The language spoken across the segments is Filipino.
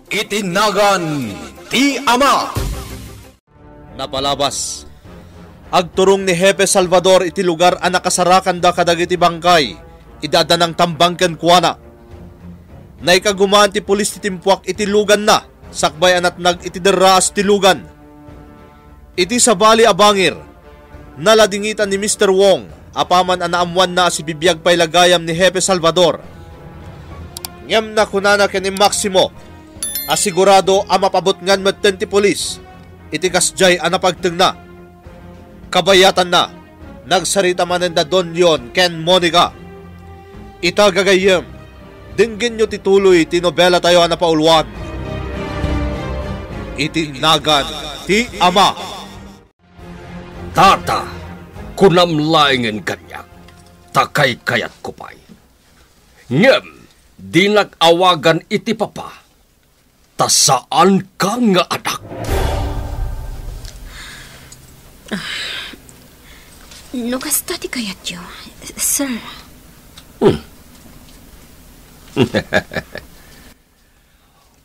Itinagan ti Ama. Napalabas. Agturong ni Hepe Salvador iti lugar a nakasarakan da kadagiti bangkay. Idada ng tambangken kuana. Naikagumaan ti pulis ti timpuak iti lugan na. Sakbay anat nag iti derraas ti lugan. Iti sabali abangir. Naladingitan ni Mr. Wong. Apaman anaamuan na si bibiyag pay lagayam ni Hepe Salvador. Ngem na kunana ken ni Maximo. Asigurado ang mapabot ngan metten ti polis. Iti kasjay anapagteng na. Kabayatan na. Nagsarita manenda Don Leon ken Monica. Ita gagayem. Dinggin nyo tituloy ti nobela tayo anapaulwan. Itinagan ti Ama. Tata, kunamlaingen kanyak. Takay kayat kupay. Ngem, di nag-awagan iti papa. Tasaan ka nga anak? No kasta ti kayat yo, sir.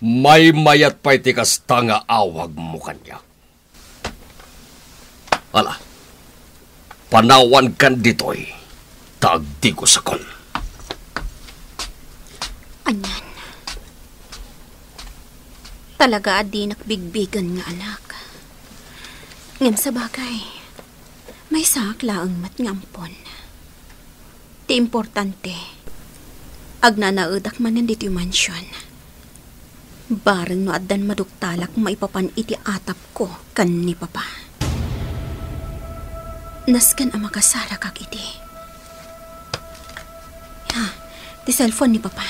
May mayat pa'y ti kasta nga awag mo kanya. Ala, panawan kan ditoy, tagdi ko sa kon. Anyan. Talaga adi nakbigbigan nga anak. Ngam sa bagay, may sakla ang matngampon. Ti importante, agnanaudak man nandito yung mansyon. Bareng no addan maduktalak maipapan iti atap ko kan ni papa. Naskan ang makasara kag iti. Ha, ti cellphone ni papa.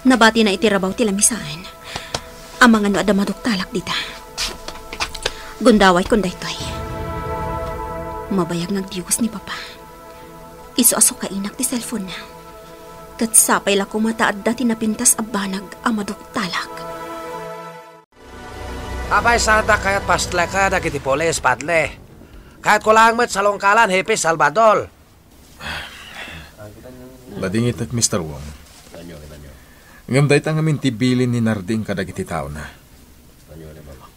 Nabati na iti rabaw ti lamisaan. Amang ano ada maduktalak dita. Gundaway kun daytoy. Mabayag nagdiugos ni papa. Isu-aso kainak ti cellphone na. Kat sapay la kumataad dati napintas abanag ang maduktalak. Abay santa kayat pastle ka na kiti polis padle. Kahit ko lang met salongkalan Hepe Salvador. Ladingit at Mr. Wong. Ngam dahit ang amin tibilin ni Narding kadagiti tao na.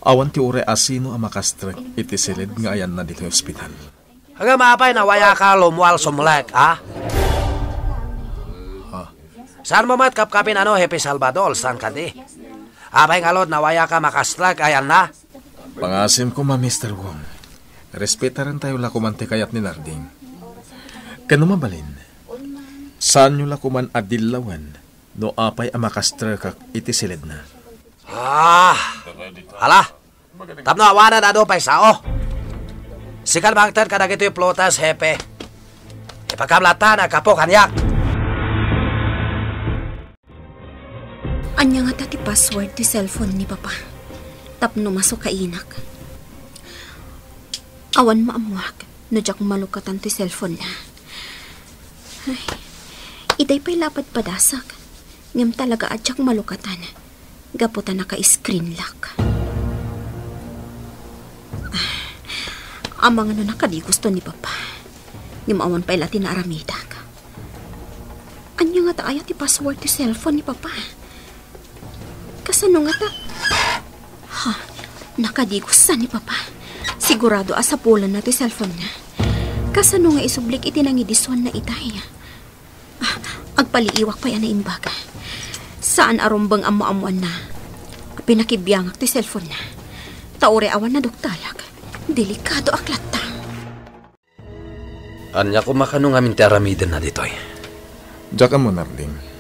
Awan ti ure asino ang makastrek iti silid nga ayan na dito yung ospital. Hanggang maapay na waya ka lumual sumulek, ha? Saan mo mat kapkapin ano Hepe Salvador, saan ka di? Apay ngalod na waya ka makastrek ayan na? Pangasim ko ma Mr. Wong. Respetaran tayo lakumante kayat ni Narding. Kano mabalin? Saan nyo lakuman adilawan? No apay ang makastrek iti silid na. Hala, tapno awanan na do pay sao. Sikal bangtan ka na gito yung plotas, Hepe. Ipagkamlatan na kapo kanyak. Anya nga tati password ti cellphone ni papa. Tapno masok kainak. Awan maamuak, no jak malukatan ti cellphone na. Ay, iday pa'y lapad padasak. Ngam talaga adyak malukatan. Gaputan na ka-screen lock. Amang ano nakadi gusto ni papa. Ngam awan pa'y lati na aramidak. Anya nga ta ayat ti password ti cellphone ni papa. Kasano nga ta? Ha, nakadi gusto ni papa. Sigurado asapulan na ti cellphone niya. Kasano nga isublik iti nangidiswan na itay. Agpaliiwak pa yan na imbaga. Saan arumbang amo-amuan na? Pinakibiyangak ti cellphone na. Taure awan na doktalak. Delikado aklat ta. Anya ko makanong amin ti aramiden na ditoy. Diyak mo, Narding.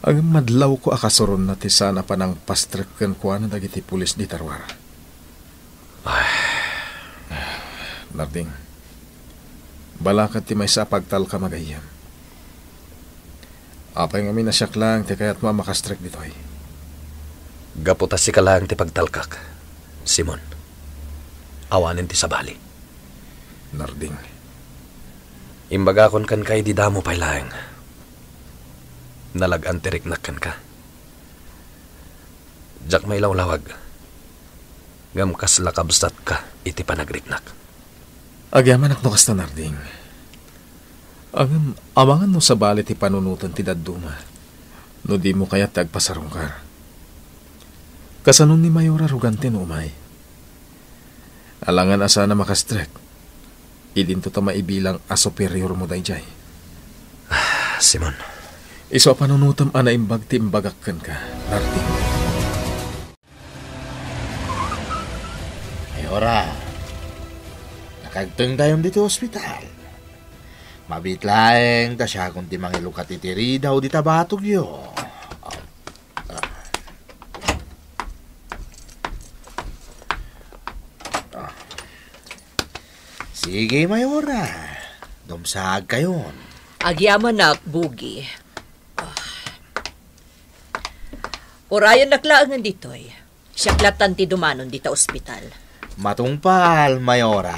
Ang madlaw ko akasuron na ti sana pa ng pastrekan ko na dagiti pulis di Tarwara. Narding, balakat ti may sa pagtal ka magayam. Apay nga minasyak lang ti kayat mo makastrek ditoy. Gaputas si ka lang ti pagtalkak, Simon. Awanin ti sabali. Narding. Imbaga kon kan kay di damo pay laeng. Nalag-an tiriknak kan ka. Jak may lawlawag. Ngam kas lakabsat ka iti panagriknak. Agyaman ak no kasta, Narding. Ang amangan no sa balit ti panunutan ti dadduma. No di mo kaya tagpasarungkar. Kasanon ni Mayora rugante no umay. Alangan asa na makastrek. Idinto ta maibilang a superior mo dayjay. Simon. Iso panunutam ana imbag timbagakkan ka, Narding. Mayora, nakagteng tayo dito ospital. Mabitlaeng ta siya kung ti mangilukat itiri daw di tabatog yo. Sige, Mayora. Dumsag kayon. Agyaman na, Bugi. Orayan naklaangan dito'y. Siyaklatan ti dumanon dita ospital. Matungpal, Mayora.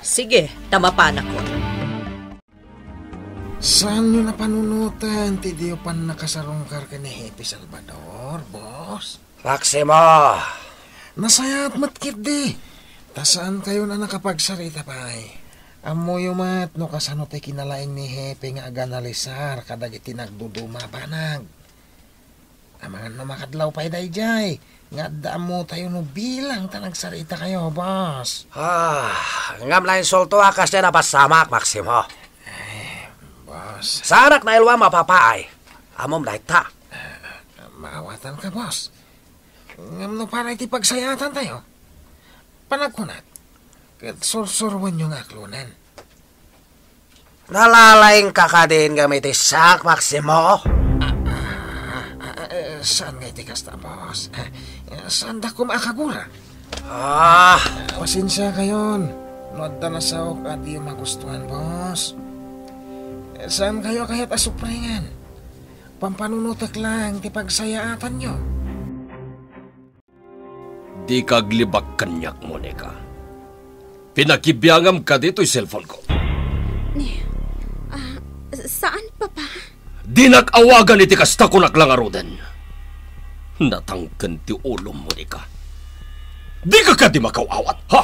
Sige, tamapan ako. Saan nyo na panunutan? Ti diyo pan nakasarungkar ka ni Happy Salvador, boss? Maximo! Nasayat matkit di. Tasaan kayo na nakapagsarita pa ay? Amoy umat no kasano tayo kinalaing ni Happy nga aganalisar kadag itinagduduma banag. Amangan na makadlaw pa'y dayjay. Nga daan mo tayo no bilang tanagsarita kayo, boss. Ngam lain solto akas na napasamak, Maximo. Boss. Sa anak na ilwa mapapaay. Amom na ita. Maawatan ka, boss. Ngam no para iti pagsayatan tayo. Panagkunat. Kat sursurwan yung aklunan. Nalalaing kakadin gamit isak, Maximo. Saan nga iti kasta, boss? Saan da kumakagura? Pasensya kayon. Noda na saok at di magustuhan, boss. Saan kayo kahit asupringan? Pampanunutak lang ti pagsayaatan nyo. Di kaglibak kanyak, Monica. Pinakibiyangam ka dito'y cellphone ko. Saan, Papa? Di nag-awagan iti kasta ko naklangaroden. Natangkan ti ulo, Monica. Di ka di makawawat, ha?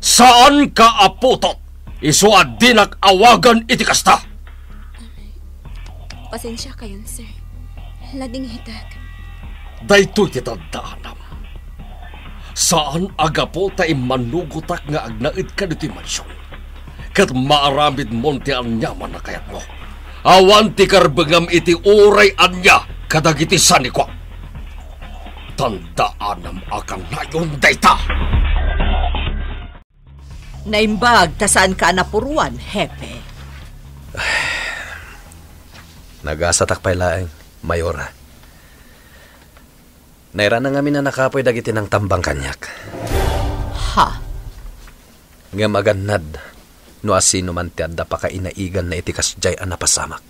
Saan ka aputot? Isuad di nag-awagan iti kasta. Pasensya kayon, sir. Lading hitag. Daytoy ti taddaanam. Saan agapo ta imanugutak nga agnaid ka dito mansyon? Kat maaramid mon ti anyaman na kayat mo. Awan ti karbengam iti uray anya kadagiti sanikwa. Tandaanam akang nayon dayta. Naimbag, tasaan ka napuruan, Hepe? Nagasatak pa'y laeng, Mayora. Naira na ngamin na nakapoy dagiti ng tambang kanyak. Ha? Nga magannad, no asino man ti adda pa kainaigan na itikas jay ang napasamak.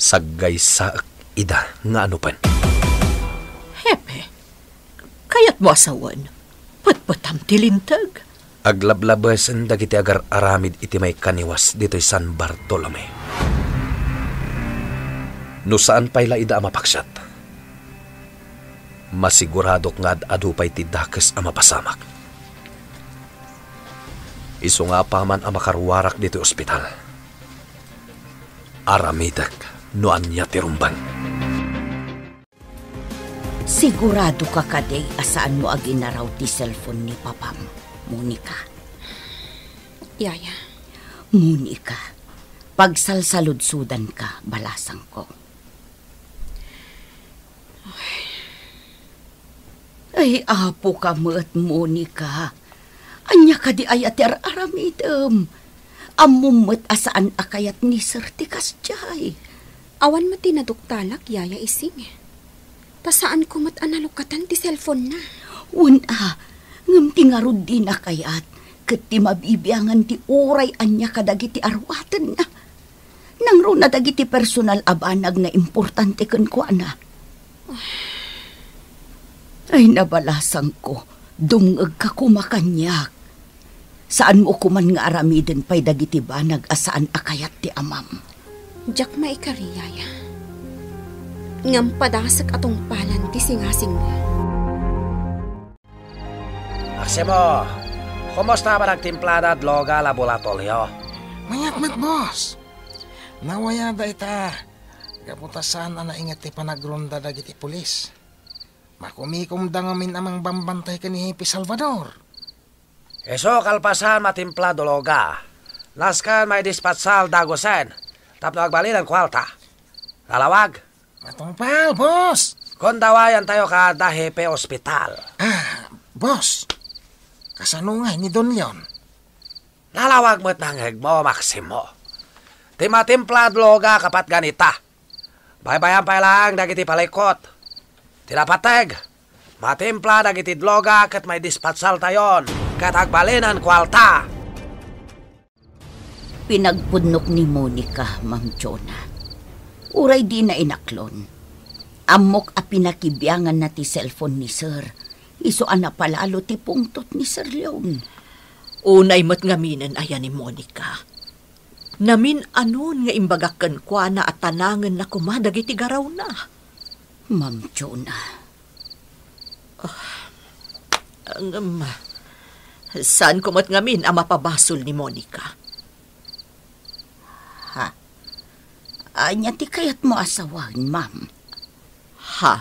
Saggay sa ida nga ano pan. Hepe, kayat mo asawan, patpatam tilintag. Aglablabasan dagiti agar aramid iti may kaniwas dito'y San Bartolome. No saan pa'y laida amapaksat? Masiguradok nga adupay ti dakes ang mapasamak. Isu nga pa man ang makarwarak dito ospital. Aramidak no anya tirumban. Sigurado ka kaday asaan mo aginaraw ti cellphone ni Papam, Monica. Yaya. Monica, pagsalsaludsudan ka, balasang ko. Ay, apo ka mo't, Monica. Anya ka di ayater aramidem. Amumot asaan akayat ni Sir Tikas jay. Awan mo tinaduktalak, Yaya ising. Tasaan ko mat analukatan ti cellphone na. Una, ngam tingarod din akayat. Kat ti mabibiyangan ti uray anya kadagiti arwatan na. Nangro na dagiti personal abanag na importante kan ko na. Ay, nabalasang ko. Dungag ka kumakanyak. Saan mo kuman nga aramiden pa'y dagiti banag asaan akayat ti amam? Diyak maikari, Yaya. Ngam padasak atong palan ti singasing mo. Maximo, kumusta ba nagtimplada at loga laboratorio? Mayat boss. Nawayada ita. Kaputasan na ingat ti panagronda dagiti pulis. Makumikom da ngamin amang bambantay ka ni Hepe Salvador. Eso kalpasan matimpla dologa. Naskan may dispatsal dagosen. Tapno agbalinan kwalta. Lalawag. Matungpal, boss. Kondawayan tayo ka da Hepe Hospital. Boss. Kasanungay ni Don Leon. Lalawag mo't nangheg mo, Maximo. Timatimpla dologa kapat ganita. Baybayan pa lang dagiti palikot. Tinapateg. Matimpla dagiti dloga kat may dispatsal tayon. Kat agbalinan kwalta. Pinagpudnok ni Monica, Ma'am Jonah. Uray di na inaklon. Amok a pinakibiyangan na ti cellphone ni Sir. Iso ana palalo ti pungtot ni Sir Leon. Unay mo't ngaminan ayan ni Monica. Namin anon nga imbagakan kwa na at tanangan na kumadag iti garaw na. Ma'am Jonah. Saan kumat ngamin ang mapabasol ni Monica? Ha? Anya ti kayat mo asawan, ma'am? Ha?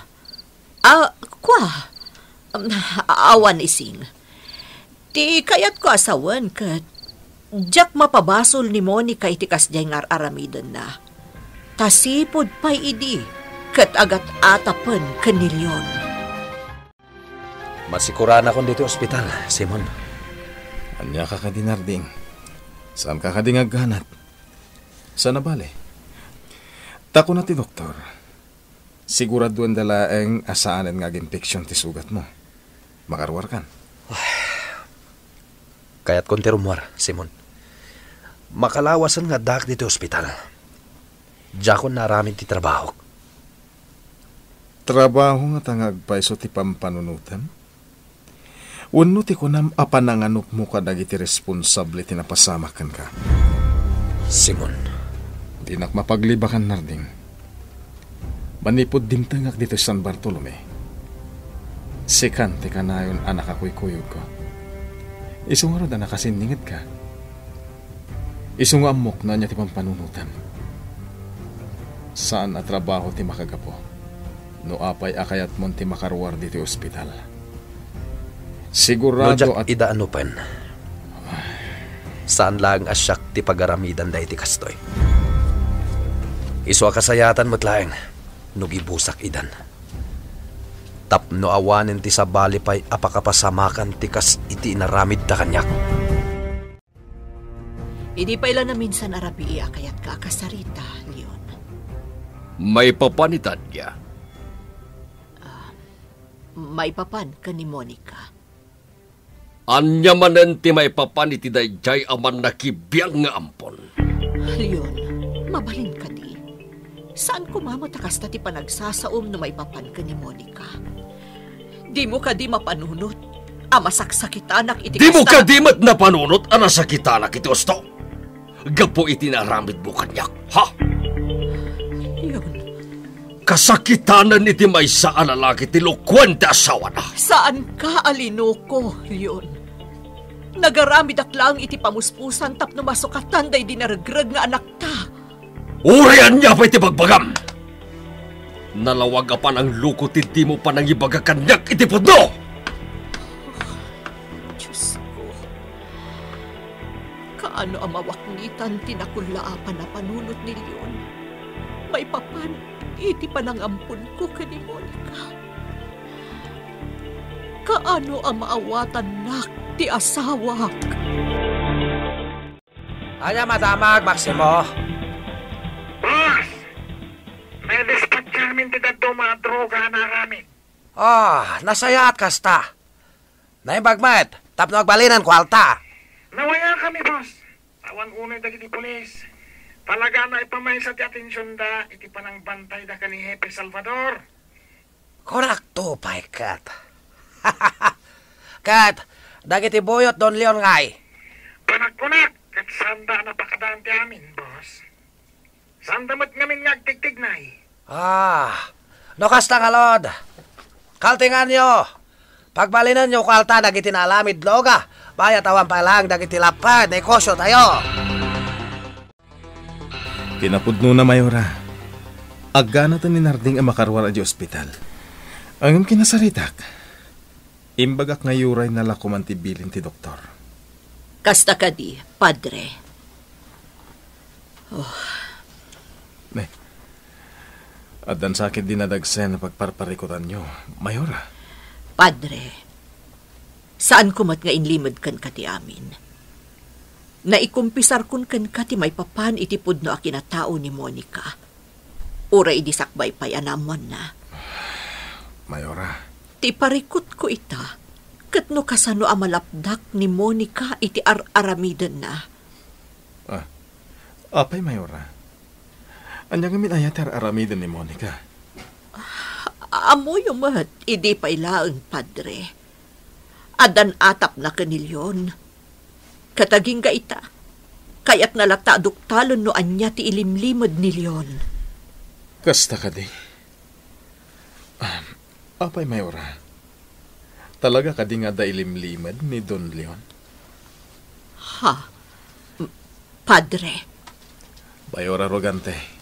Kwa? Awan ising. Ti kayat ko asawan kat jak mapabasol ni Monica iti kasdyay ngar aramidan na. Tasipod pa'y idi kat agat atapan kanilyon. Masikuran akong dito ospital, Simon. Anya ka kadinarding. Saan ka kadingaghanat? Saan na bale? Tako na ti doktor. Siguraduan dalaeng asaanan nga infeksyon ti sugat mo. Makarwar kan. Kaya't konti rumwar, Simon. Makalawasan nga dak dito ospital. Diyakon naramin ti trabaho. Trabaho nga tangagpaiso ti pampanunutan? Wano ti kunam apananganok mo ka dagiti responsable ti napasamakan ka. Simon. Di nak mapaglibakan narding. Manipod dimtangak dito San Bartolome. Sekante ka na yun anak ako'y kuyog ko. Isungarod na nakasiningit ka. Isungamok na niya ti pampanunutan. Saan at trabaho ti makagapo? No apay akayat mon ti makarwar dito ospital. Sigurado at ida ano pen. Saan lang asyak ti pagaramidan da iti kastoy. Iso kasayatan mo't laeng. Nugibusak idan. Tapno awanin ti sabali pa'y apakapasamakan ti kas iti inaramid ta kanyak. Hindi pa ilan na minsan arabi kayat ka kasarita, Leon. May papanitan niya. May papan ka ni Monica. Anya manen ti may papaniti dayjay aman nakibiyang nga ampon. Leon, mabalin ka di. Saan kumamo takas na ti panagsasaom na may papan ka ni Monica? Di mo ka di mapanunot. Masaksakitanak iti Di mo ka di mat napanunot anasakitanak iti usto. Gapo iti naramid mo kanyak, ha? Leon. Kasakitanan iti may saan lalaki ti lukwan ti asawa na. Saan ka alinoko, Leon? Nagaramid aklang iti pamuspusan tapno masukatan day dinaragrag nga anak ta. Urian niya pa iti bagbagam! Nalawag apan ang luko ti di mo pa nang ibagakanyak iti puno! Diyos ko. Kaano ang mawaknitan tinakulaapan na panunot ni Leon? May papan, iti panangampun ko ka ni Monica. Kaano ang maawatan nak ti asawa? Anya madamag, Maximo. Boss! May dispatch namin ti dadto mga droga na kami. Nasayat kasta. Naimbagmet, tapno agbalinan kwalta. Nawaya kami, boss. Awan unay dagiti pulis. Talaga na ipamay sa ti atensyon da, iti panang bantay da ka ni Hepe Salvador. Korakto, pay, Kat. Kat, dagiti boyot Don Leon ngay. Panak-punak, kat sanda na pakadaan ti amin, boss. Sanda mo't ngamin ngagtigtig na No kasta kalod. Kaltingan nyo. Pagbalinan nyo kalta dagiti nalamid loga. Bayat awan pa lang dagiti lapad, negosyo tayo. Pinapudno na Mayora. Agana ta ni Narding ang makarwar di ospital. Ang kinasaritak, imbagak ngayuray na lakuman ti bilin ti doktor. Kasta ka di, Padre. Adan sakit dinadagsen na pagparparikutan nyo, Mayora. Padre, saan kumat nga inlimad kan kati amin? Naikumpisar kun kan kati may papan itipod no akinatao ni Monica. Ura idisakbay pay anamon na. Mayora. Ti parikot ko ita, kat no kasano amalapdak ni Monica iti aramidan na. Apay, Mayora. Anyang amin ayat aramidan ni Monica. Amo yung mahat, idi pa'y laang, Padre. Adan atap na kanilyon. Kataging ka ita, kaya't nalata duktalon no anya ti ilimlimad nilyon. Kasta ka di. Apay, Mayora. Talaga ka di nga da ilimlimad ni Don Leon? Ha? Padre. Mayora Rogante.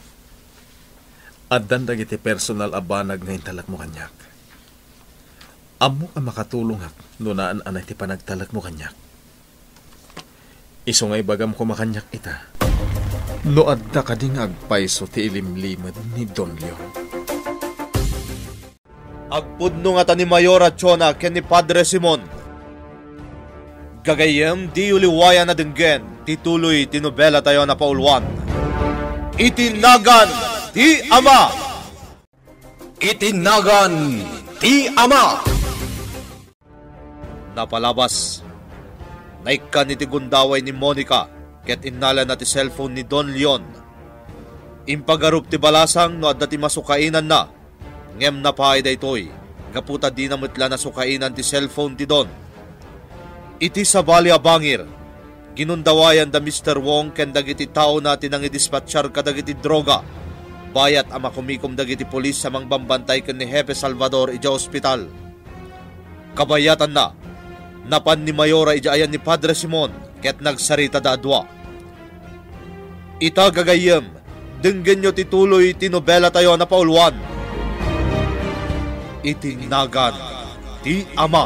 Addan dagiti personal abanag ngayon talak mo kanyak. Amo ka makatulong hak, nunaan anay ti panagtalak mo kanyak. Iso ngay bagam ko makanyak ita. No adda ka ding agpaiso ti ilimlimad ni Don Leon. Agpudno nga ta ni Mayora Chona ken ni Padre Simon. Gagayem di uliwaya na dinggen, tituloy tinobela tayo na paulwan. Itinagan ti Ama! Itinagan ti Ama! Napalabas. Naikan iti gundaway ni Monica ket innala na ti cellphone ni Don Leon. Impagarup ti balasang no adda ti masukainan na. Ngem na paay daytoy, kaputa di namitla na sukainan ti cellphone ti Don. Iti sa Bali Abangir, ginundawayan da Mr. Wong ken dagiti tao natin ang idispatsyar kadagiti droga. Bayat ang makumikom dagiti polis sa mangbambantay ken ni Hepe Salvador ija ospital. Kabayatan na, napan ni Mayora ija ayan ni Padre Simon ket nagsarita da adwa. Ita gagayem, denggen nyo tituloy tinobela tayo na paulwan. Itinagan ti Ama.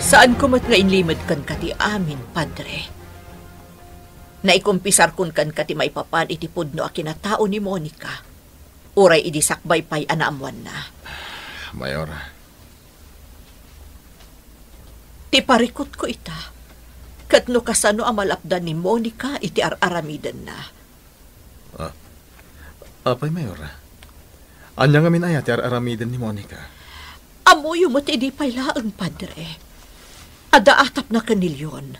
Saan kumat nga inlimad kan kati amin, Padre? Naikumpisar kun kan kati may papan itipod no akinatao ni Monica. Uray idisakbay pay anaamuan na. Mayora. Ti parikot ko ita. Kat no kasano amalapdan ni Monica iti aramidan na. Apay, Mayora. Anyang amin ayat ti aramidan ni Monica. Amoy umot idi pay laang, Padre. Ada atap na kanilyon.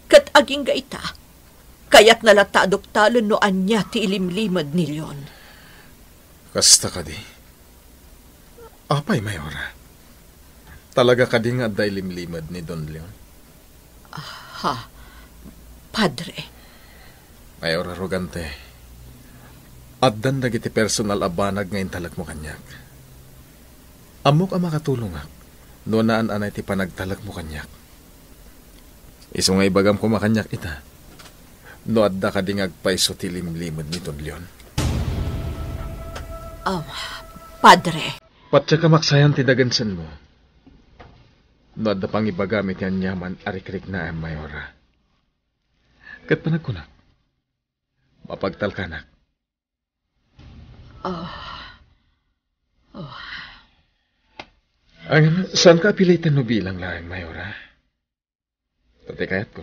Kat aging ga ita. Kaya't nalata doktalon no anya ti ilimlimad nilyon. Kasta ka di. Apay, Mayora. Talaga ka di nga da ilimlimad ni Don Leon? Ha? Padre. Mayora Rogante. Addan dagiti personal abanag ngayon talak mo kanyak. Amok ang makatulong ak. No naan anay ti panagtalak mo kanyak. Iso nga ibagam ko makanyak ita. No adda ka ding agpaiso ti limlimad ni Don Leon. Padre. Patsa ka maksayan ti dagansan mo. No adda pang ibagamit yan yaman arikrik na ang Mayora. Kat panagkunak. Mapagtalkanak. Ang saan ka apilitan no bilang lang, Mayora? Tatay kayat ko.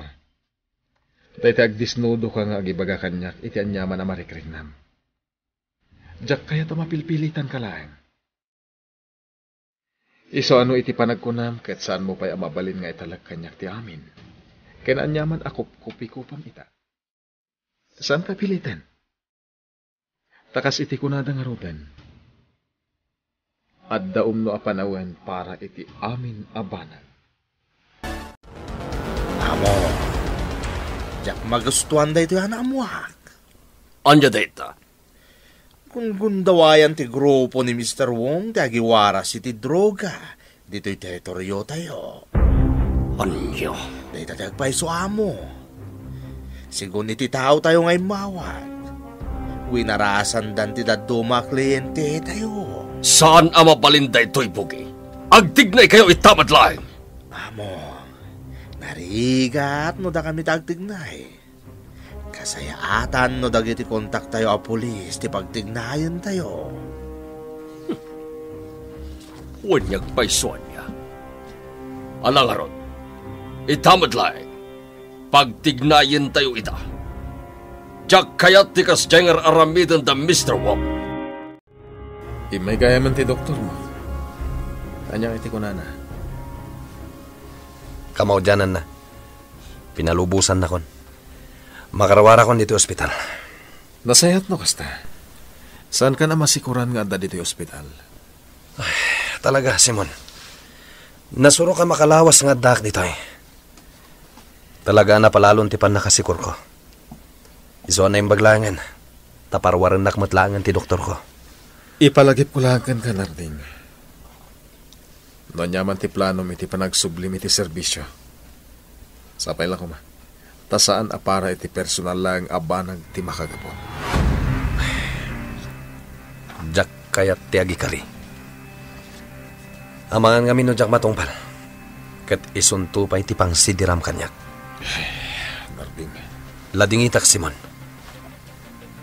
Tatay agdisnudo ka nga agibaga kanyak, iti anyaman na marikrignam. Diyak kaya to mapilpilitan ka lang. Iso ano iti panagkunam, kahit saan mo pa'y amabalin nga italak kanyak ti amin. Kaya anyaman ako kupi-kupam ita. Saan ka pilitan? Takas iti kunada nga rudan. At daum no apanawan para iti amin abanan. Amo, jak magustuhan da ito yan amuak. Anya data? Kung gundawayan ti grupo ni Mr. Wong, ti agiwaras iti droga. Dito'y teritoryo tayo. Anyo? Dito tagpaiso amo. Sigun iti tao tayo ngay mawag. winarasan dan ti daduma kliyente tayo. Saan ang mabalinda ito'y bugi? Agtignay kayo itamad lang. Amo, narigat no da kami tagtignay. Kasayaatan no dagiti kontak tayo a pulis ti pagtignayan tayo. Wanyag paisuan niya. Alangaron, itamad lang. Pagtignayan tayo ita. Diyak kayat ti kasjengar aramidan da Mr. Wong. Imay kaya man ti doktor mo. Anyang iti ko na. Kamaw dyanan na. Pinalubusan na kon. Makarawara kon dito ospital. Nasayat no kasta. Saan ka na masikuran nga adda dito ospital? Talaga, Simon. Nasuro ka makalawas nga dak dito eh. Talaga na palalon ti pan nakasikur ko. Iso na yung baglangan. Taparwaran nakmatlangan ti doktor ko. Ipalagip ko lang kan Narding. Doon yaman ti plano iti panagsublim iti serbisyo. Sapay lang ko ma. Tasaan apara iti personal lang abanag ti makagapon. Jack kayat ti agikari. Amangan nga mino Jack matungpal. Kat isunto pa iti pang sidiram kanyak. Narding. Lading itak Simon.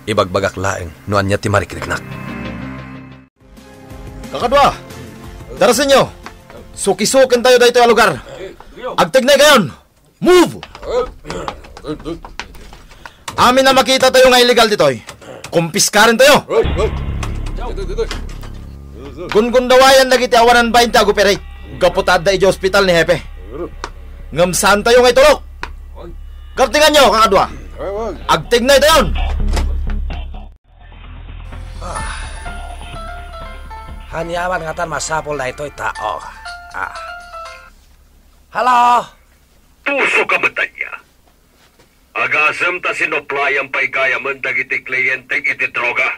Ibagbagak laeng noan niya ti marikriknak. Kakadwa, darasin nyo. Suki-sukin tayo dito ang lugar. Agtignay kayon. Move! Amin na makita tayo nga illegal dito. Kumpiskarin tayo. Gungundawayan lagi ti awanan 20 aguperate. Kaputad da iji hospital ni Hepe. Ngamsaan tayo nga itulok. Kartingan nyo, kakadwa. Agtignay tayo. Hanyaman nga tan masapol na ito'y tao. Halo? Puso ka matanya. Agasam ta sinoplayan pa'y gayaman dagiti kliyente iti droga.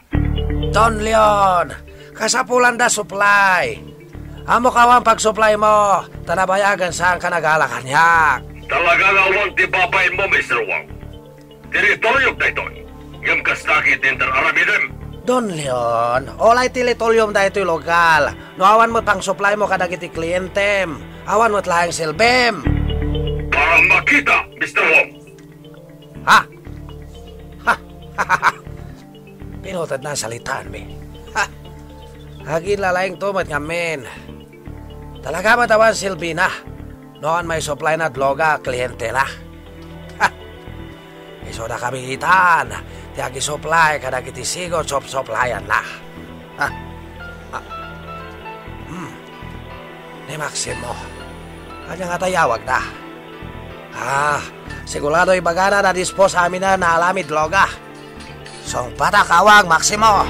Don Leon, kasapulan da supply. Amo kawan pag-supply mo, tanabayagan saan ka nagalakanyak. Talaga nga awang ti babayin mo, Mr. Wong. Teritoriyo na ito. Ngam kastaki tinter aramidem. Don Leon, olay tilitolium da ito'y lokal. No awan mo pang supply mo kadagiti klientem. Awan mo't lahang silbem. Parang makita, Mr. Wong. Ha? Ha? Pinutad na salitaan, mi. Ha? Hagin lalaing tumat nga, men. Talaga matawan silbi na. Noon may supply na droga, kliyente na. Ha? Iso na kami itaan. Tiagi supply, kadagiti sigo, supplyan na. Ha? Ha? Ni Maximo. Kanya nga tayawag na. Sigurado ibagana na dispose amin na naalamid droga. Song patakawag, Maximo.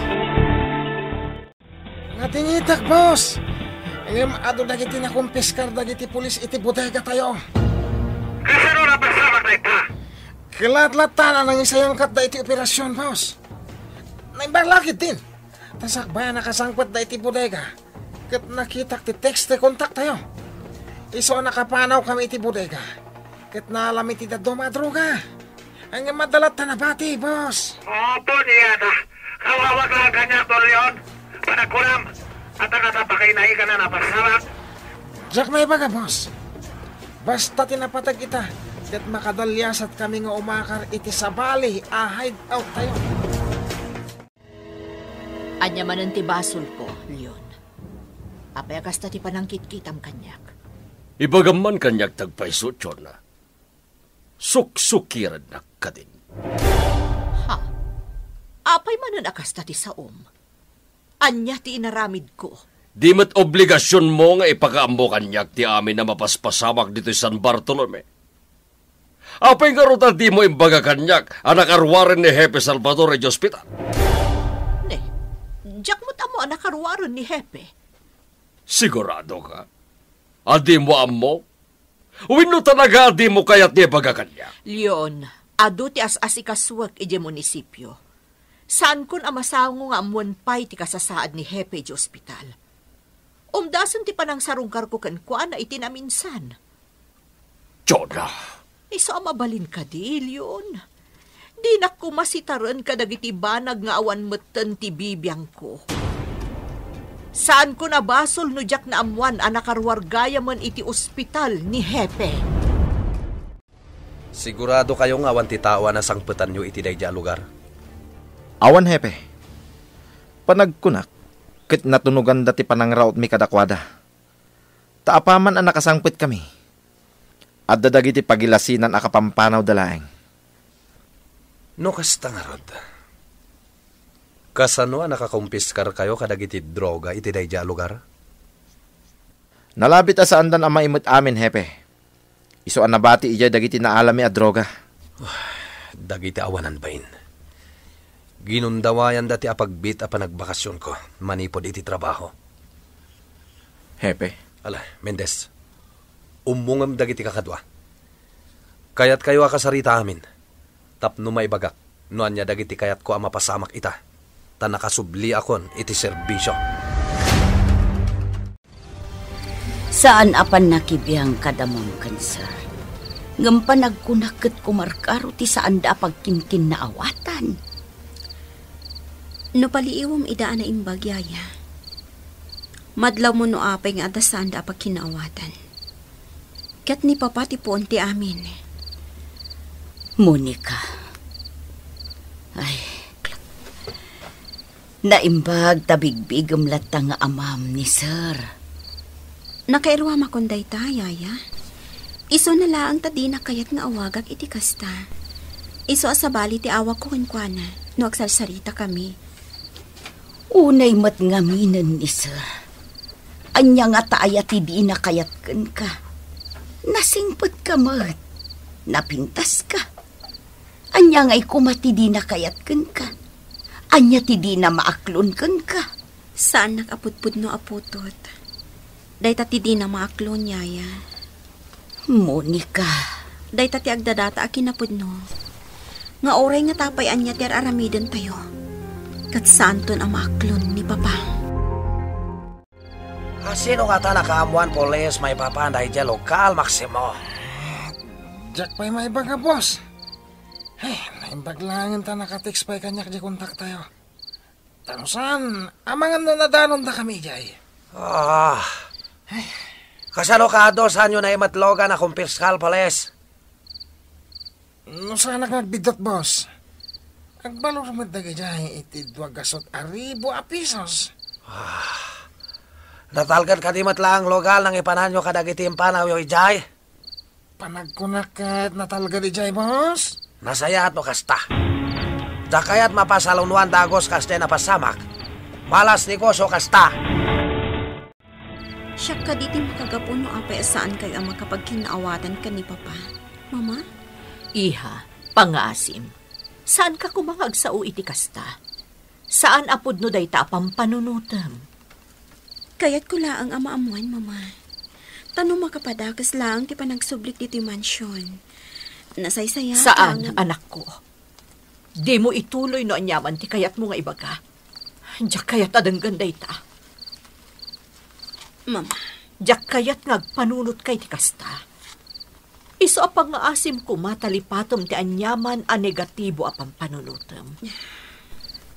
Natingitak, boss. Ngayon, ado dagiti na kumpiskar dagiti pulis iti bodega tayo. Kasano na pasamak na ita? Kilat-latan ang isayang kat da iti operasyon, boss. Naibalakit din. Tasakbayan nakasangpat da iti bodega. Kat nakitak ti text kontak tayo. Iso nakapanaw kami iti bodega. Kat naalam iti daduma-droga. Ang madalat na nabati, boss. Opo niya na. Kawawag lang kanya, Torion. Panakulam. At ang atapakainahi ka na napasamak. Jack may baga, boss. Basta tinapatag kita. Kat makadalyasat kami nga umakar iti sabali. Hide out tayo. Anya man ang tibasol ko, Leon. Apayagas na ti panangkit-kitam kanyak. Ibagaman kanyak tagpaisot na. Suksukiran na ka din. Ha? Apay man ang akas na ti saom. Anya ti inaramid ko. Di mat obligasyon mo nga ipakaambo kanyak ti amin na mapaspasamak dito San Bartolome. Apay nga ruta di mo imbaga kanyak anak arwaran ni Hepe Salvador ay hospital. Ne, Jack mo tamo anak arwaran ni Hepe. Sigurado ka? Adi mo amo? Wino talaga adi mo kayat ni ibaga kanyak. Leon, adu ti as-asikaswag ije munisipyo. Saan kun amasango nga amuan pay ti kasasaad ni Hepe di ospital. Umdasan ti panang sarungkar ko kan kuan na itinaminsan. Jonah! Iso amabalin ka di, Leon. Di Di na ko masitaran kadagiti banag nga awan metten ti bibiyang ko. Saan ko nabasol no jak na amwan anakarwargaya man iti ospital ni Hepe. Sigurado kayo nga awan ti tao na sangpetan nyo iti dayja lugar. Awan, Hepe. Panagkunak, kit natunugan dati panangraot mi kadakwada. Taapaman ang nakasangpit kami. At dadagiti pagilasinan akapampanaw dalaeng. No kasta nga rod. Kasano nakakumpiskar kayo kadagiti droga iti dayja lugar? Nalabit asaan dan ang maimot amin, Hepe. Iso ang nabati ijay dagiti naalami a droga. Dagiti awanan bain. Ginundawayan dati apagbit a panagbakasyon ko. Manipod iti trabaho. Hepe. Ala, Mendez. Umungam dagiti kakadwa. Kayat kayo akasarita amin. Tapno maibagak. Noan niya dagiti kayat ko ang mapasamak ita. Ta nakasubli akon iti serbisyo. Saan apan nakibiyang kadamang kanser? Ngam panagkunakit kumarkaro ti saan da pagkinkin na awatan. No paliiwam idaan na imbagyaya. Madlaw mo no apay nga adas saan da pagkinaawatan. Kat ni papati po ti amin. Monica. Ay, naimbag tabigbigam latang nga amam ni Sir. Nakairwa makonday ta, yaya. Iso na laang tadi na kayat nga awagag iti kasta. Iso asabali ti awag ko kinkwana, no agsalsarita kami. Unay matngaminan ni Sir. Anya nga taaya ti di na kayat ka. Nasingpot ka mat. Napintas ka. Anya nga'y kumati di na kayat ka. Anya ti di na maaklon ka. Saan nakapudpud no aputot? Day tati di na maaklon, yaya. Monica. Day tati agdadata akinapud no. Nga oray nga tapay anya ti aramiden tayo. Kat saan ton ang maaklon ni Papa? Sino nga ta nakaamuan polis may papanday dya lokal, Maximo? Jack pa'y maibag nga, boss. Hey, naimbag langin ta nakatix pa'y kanyak di kontak tayo. Tanusan, amangan no nadanon na kami jay. Kasano ka do saan yun na imatlogan akong piskal, polis? No sana nagbidot, boss. Agbalor mo dagi jay, iti 2,000 pesos. Natalgan ka di matlang logal nang ipananyo ka dagiti impanaw yung ijay. Panagkunakat natalga di jay, boss. Nasayat no kasta. Dakayat mapasalunwan dagos kaste napasamak. Malas negosyo kasta. Siya ka diti makagapon no apay saan kayo ang makapagkinaawatan ka ni Papa. Mama? Iha, pangasim. Saan ka kumangag sa iti kasta? Saan apod no day ta pampanunutam? Kayat ko laang amaamuan, Mama. Tanong makapadagas lang ti panagsublik dito mansyon. Nasaysaya. Saan, anak ko? Di mo ituloy no anyaman ti kayat mo nga ibaga. Diyak kayat adang ganday ta. Mama. Diyak kayat ngagpanunot kay ti kasta. Iso apang nga asim ko matalipatom ti anyaman a negatibo apang panunutom.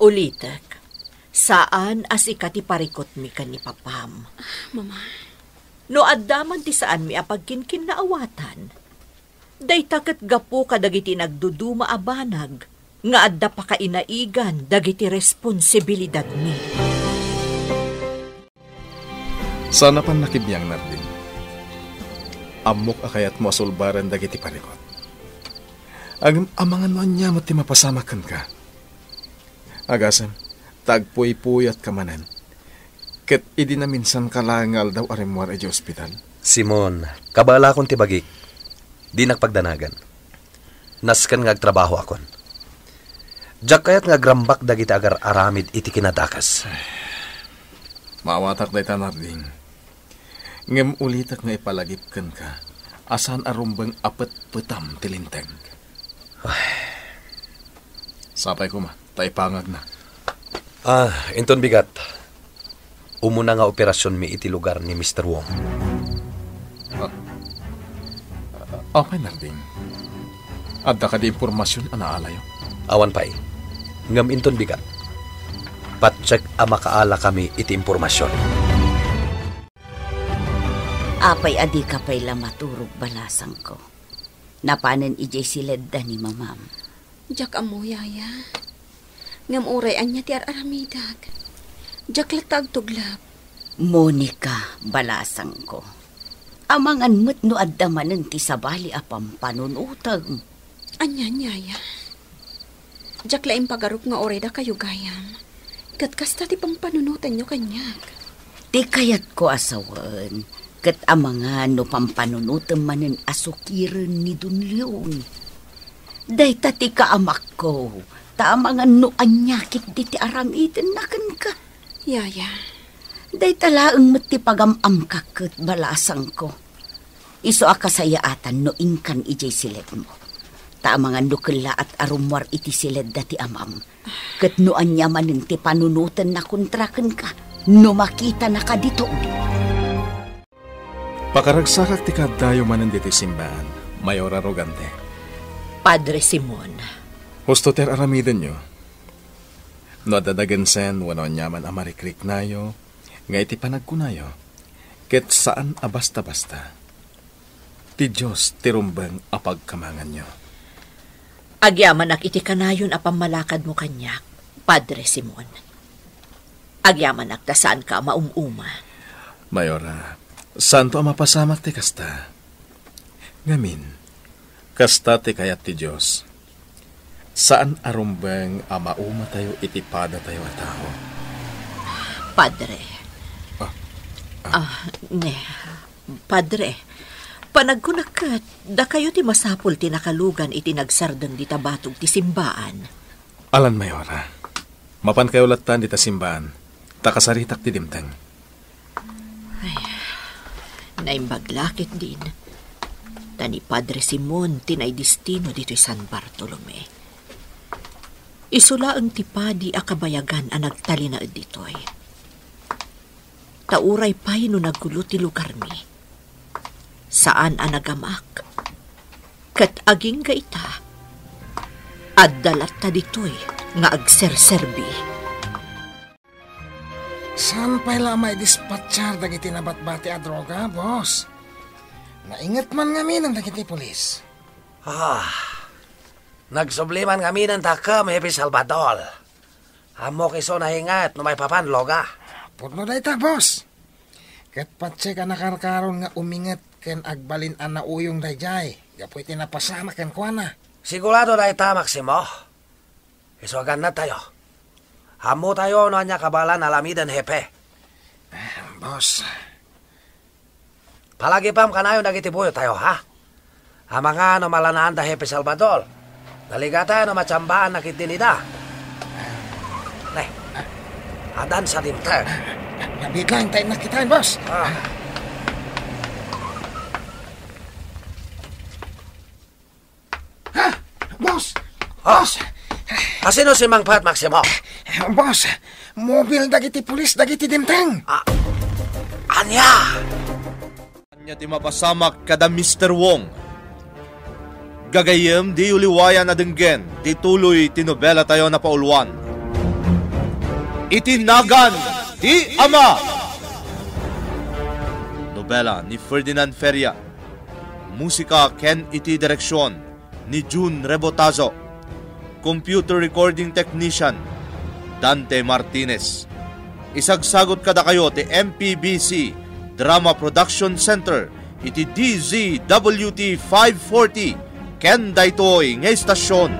Ulitek, saan as ikati parikot mi ka ni Papam? Mama. No addaman ti saan mi apagkinkin na awatan. Day takat gapo kadagiti nagduduma abanag, nga adda pa kainaigan dagiti responsibilidad mi. Sana pan nakibiyang nardin. Amok akayat mo asulbaran dagiti parikot. Amangan mo niya mo ti mapasamakan ka. Agasam, tagpuy-puyat ka manan. Ket idi na minsan kalangal daw arimwar edi ospital. Simon, kabala akong tibagik. Di nagpagdanagan. Naskan nga agtrabaho akon. Diyak kayat nga grambak dagiti agar aramid iti kinadakas. Maawatak day tanarding. Ngem ulitak nga ipalagipkan ka. Asan arumbang apet petam tilinteg. Sapay ko ma, taipangag na. Inton bigat. Umuna nga operasyon mi iti lugar ni Mr. Wong. Okay, narding. Adda ka di impormasyon ana alayo. Awan pa'y, ngam inton bigat. Patcheck makaala kami iti impormasyon. Apay adi ka pa'y lamaturog balasang ko. Napanan ijay siledda ni mamam. Jak amo, yaya. Ngam uray anya ti aramidag. Jak latag tuglap. Monica, balasang ko. Amangan mo't no addamanan ti sabali apam panunutag. Anya, yaya. Jak laing pagarup nga oray da kayo gayam. Kat kasta ti pampanunutan nyo kanyak. Ti kayat ko asawan. Kat amangan no pampanunutan manen asukiran ni Don Leon. Day tati ka amak ko. Tamangan no anyakit di ti aramitan nakan ka. Yaya. Day talaang mati pagamam kakot balasang ko. Iso akasayaatan no inkan ijay silid mo. Tamangan no kala at arumwar iti silid dati amam. Kat no anyaman ti panunutan na kontrakan ka. No makita na ka dito. Pakaragsakak ti kaddayo manen diti simbahan, Mayor Arrogante. Padre Simon. Husto ter aramiden nyo. No adadagan sen, wano nyaman amarikrik nayo, nga iti panagkunayo, ket saan abasta-basta. Ti Diyos tirumbang apagkamangan nyo. Agyaman ak iti kanayon apamalakad mo kanyak, Padre Simon. Agyaman ak ta saan ka maumuma. Mayora, santo ang mapasamak ti kasta. Ngamin, kasta ti kayat ti Diyos. Saan arumbang amauma tayo itipada tayo at tao? Padre. Padre, panagkunakat, da kayo ti masapul ti nakalugan iti nagsardeng di tabatog ti simbaan. Alan, Mayora, mapan kayo latan di ta simbaan, takasaritak ti dimtang. Ay, naimbaglakit din. Tani Padre Simon tinay destino dito'y San Bartolome. Isula ang tipadi akabayagan ang nagtali na dito'y. Tauray pa'y no naggulo ti lugar mi. Saan ang nagamak? Kat aging gaita. At dalat ta dito'y nga agserserbi. Saan pa'y lamay dispatchar dagiti nabatbati a droga, boss? Naingat man kami ng dagiti polis. Nagsubliman kami ng takam, Hepe Salvador. Amo kiso nahingat no may papanloga. Pudno da ita, boss. Kat patse ka nakarkaron nga umingat ken agbalin an nauyong dayjay. Gapoy tinapasama ken kuana. Sigurado da ita, Maximo. Isogan na tayo. Amo tayo no anya kabalan alamidan, Hepe. Boss. Palagi pam kanayo nagitibuyo tayo, ha? Amanga no malanaan da Hepe Salvador. Daligata no machambaan nakitinida. Nih, adan sa dimter. Nabit lang tayo nakitain, boss. Ha? Boss! Boss! Asino si Mang Pat, Maximo? Boss, mobil dagiti pulis dagiti dimteng. Anya? Anya ti mapasamak kada Mr. Wong. Gagayem di uliwayan na denggen, di tuloy tinobela tayo na pauluan. Itinagan di Ama! Nobela ni Ferdinand Feria. Musika Ken iti direksyon ni June Rebotazo. Computer recording technician Dante Martinez. Isagsagot kada kayo ti MPBC Drama Production Center iti DZWT 540 Ken daytoy nga istasyon.